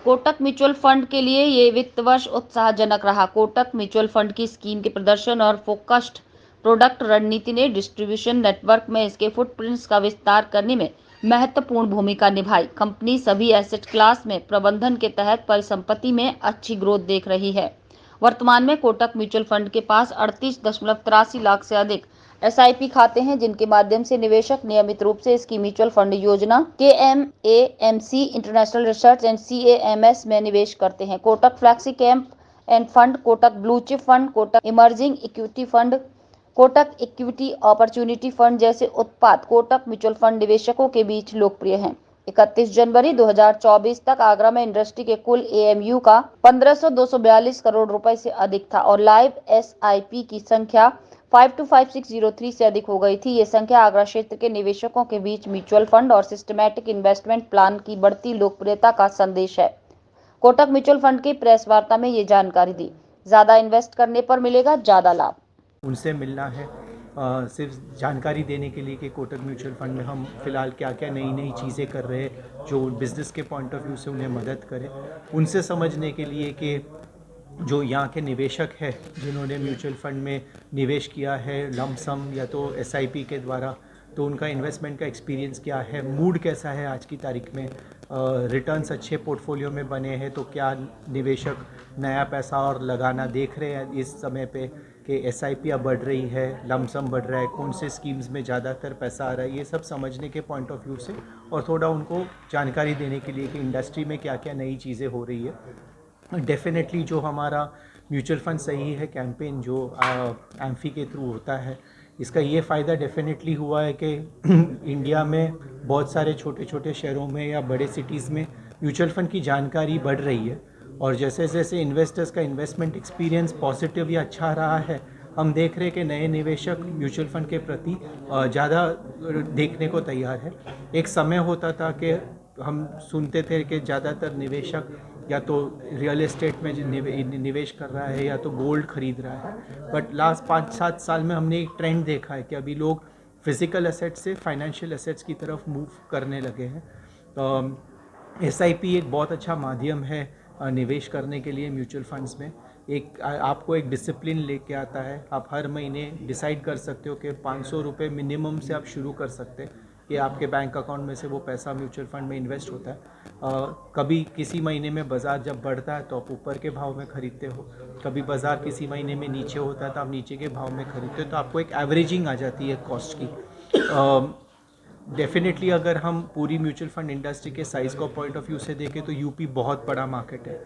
Kotak mutual fund के लिए ये वित्त वर्ष उत्साहजनक रहा। कोटक म्यूचुअल फंड की स्कीम के प्रदर्शन और फोकस्ड प्रोडक्ट रणनीति ने डिस्ट्रीब्यूशन नेटवर्क में इसके फुटप्रिंट्स का विस्तार करने में महत्वपूर्ण भूमिका निभाई। कंपनी सभी एसेट क्लास में प्रबंधन के तहत परिसंपत्ति में अच्छी ग्रोथ देख रही है। वर्तमान में कोटक म्यूचुअल फंड के पास 38.83 लाख से अधिक एसआईपी खाते हैं, जिनके माध्यम से निवेशक नियमित रूप से इसकी म्यूचुअल फंड योजना KMAMC international research and CAMS में निवेश करते हैं। Kotak flexi cap end fund, Kotak blue chip fund, Kotak emerging equity fund, Kotak equity opportunity fund जैसे उत्पाद कोटक म्यूचुअल फंड निवेशकों के बीच लोकप्रिय हैं। 31 जनवरी 2024 तक आगरा में इंडस्ट्री के कुल AMU का 1542 करोड़ रुपए से अधिक था और लाइव SIP की संख्या 525603 से अधिक हो गई थी। ये संख्या आगरा क्षेत्र के निवेशकों के बीच म्यूचुअल फंड और सिस्टमैटिक इन्वेस्टमेंट प्लान की बढ़ती लोकप्रियता का संदेश है। कोटक म्यूचुअल फंड की प्रेस वार्ता में ये जानकारी दी। ज्यादा इन्वेस्ट करने पर मिलेगा ज्यादा लाभ। उनसे मिलना है सिर्फ जानकारी देने के लिए कि कोटक म्यूचुअल फंड में हम फिलहाल क्या क्या नई नई चीज़ें कर रहे हैं जो बिज़नेस के पॉइंट ऑफ व्यू से उन्हें मदद करे। उनसे समझने के लिए कि जो यहाँ के निवेशक है जिन्होंने म्यूचुअल फंड में निवेश किया है लंप सम या तो SIP के द्वारा, तो उनका इन्वेस्टमेंट का एक्सपीरियंस क्या है, मूड कैसा है आज की तारीख में, रिटर्न्स अच्छे पोर्टफोलियो में बने हैं तो क्या निवेशक नया पैसा और लगाना देख रहे हैं इस समय पे कि SIP अब बढ़ रही है, लमसम बढ़ रहा है, कौन से स्कीम्स में ज़्यादातर पैसा आ रहा है, ये सब समझने के पॉइंट ऑफ व्यू से और थोड़ा उनको जानकारी देने के लिए कि इंडस्ट्री में क्या क्या नई चीज़ें हो रही है। डेफिनेटली जो हमारा म्यूचुअल फंड सही है कैंपेन जो एम्फी के थ्रू होता है, इसका ये फ़ायदा डेफिनेटली हुआ है कि इंडिया में बहुत सारे छोटे छोटे शहरों में या बड़े सिटीज़ में म्यूचुअल फंड की जानकारी बढ़ रही है और जैसे जैसे इन्वेस्टर्स का इन्वेस्टमेंट एक्सपीरियंस पॉजिटिव या अच्छा रहा है, हम देख रहे हैं कि नए निवेशक म्यूचुअल फंड के प्रति ज़्यादा देखने को तैयार है। एक समय होता था कि हम सुनते थे कि ज़्यादातर निवेशक या तो रियल एस्टेट में निवेश कर रहा है या तो गोल्ड खरीद रहा है, बट लास्ट 5-7 साल में हमने एक ट्रेंड देखा है कि अभी लोग फिज़िकल एसेट्स से फाइनेंशियल एसेट्स की तरफ मूव करने लगे हैं। तो SIP एक बहुत अच्छा माध्यम है निवेश करने के लिए म्यूचुअल फंड्स में। एक आपको एक डिसिप्लिन लेके आता है। आप हर महीने डिसाइड कर सकते हो कि 500 रुपये मिनिमम से आप शुरू कर सकते हैं कि आपके बैंक अकाउंट में से वो पैसा म्यूचुअल फंड में इन्वेस्ट होता है। कभी किसी महीने में बाज़ार जब बढ़ता है तो आप ऊपर के भाव में ख़रीदते हो, कभी बाज़ार किसी महीने में नीचे होता है तो आप नीचे के भाव में ख़रीदते हो, तो आपको एक एवरेजिंग आ जाती है कॉस्ट की। डेफिनेटली अगर हम पूरी म्यूचुअल फंड इंडस्ट्री के साइज़ को पॉइंट ऑफ व्यू से देखें तो यूपी बहुत बड़ा मार्केट है।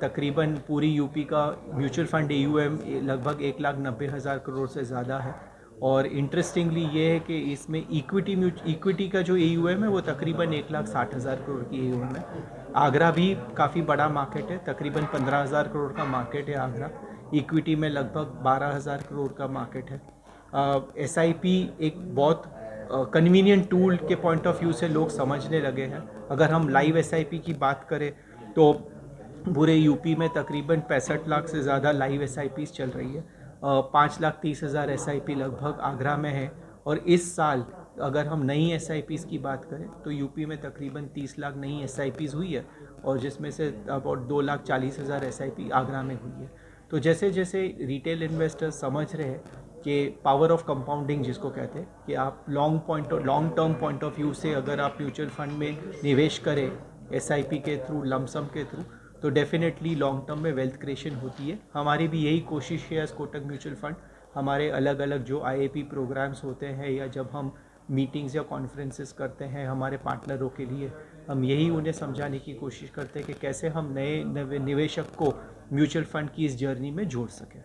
तकरीबन पूरी यूपी का म्यूचुअल फंड AUM लगभग 1,90,000 करोड़ से ज़्यादा है और इंटरेस्टिंगली ये है कि इसमें इक्विटी का जो AUM है वो तकरीबन 1,60,000 करोड़ की AUM है। आगरा भी काफ़ी बड़ा मार्केट है, तकरीबन 15,000 करोड़ का मार्केट है आगरा। इक्विटी में लगभग 12,000 करोड़ का मार्केट है। SIP एक बहुत कन्वीनियंट टूल के पॉइंट ऑफ व्यू से लोग समझने लगे हैं। अगर हम लाइव SIP की बात करें तो पूरे यूपी में तकरीबन 65 लाख से ज़्यादा लाइव SIPs चल रही है। 5,30,000 SIP लगभग आगरा में है और इस साल अगर हम नई SIPs की बात करें तो यूपी में तकरीबन 30 लाख नई SIPs हुई है और जिसमें से अबाउट 2,40,000 SIP आगरा में हुई है। तो जैसे जैसे रिटेल इन्वेस्टर्स समझ रहे हैं कि पावर ऑफ कंपाउंडिंग जिसको कहते हैं कि आप long term point of view से अगर आप म्यूचुअल फंड में निवेश करें SIP के थ्रू, लमसम के थ्रू, तो डेफिनेटली लॉन्ग टर्म में वेल्थ क्रिएशन होती है। हमारी भी यही कोशिश है एज कोटक म्यूचुअल फंड। हमारे अलग अलग जो IAP प्रोग्राम्स होते हैं या जब हम मीटिंग्स या कॉन्फ्रेंसेस करते हैं हमारे पार्टनरों के लिए, हम यही उन्हें समझाने की कोशिश करते हैं कि कैसे हम नए निवेशक को म्यूचुअल फंड की इस जर्नी में जोड़ सकें।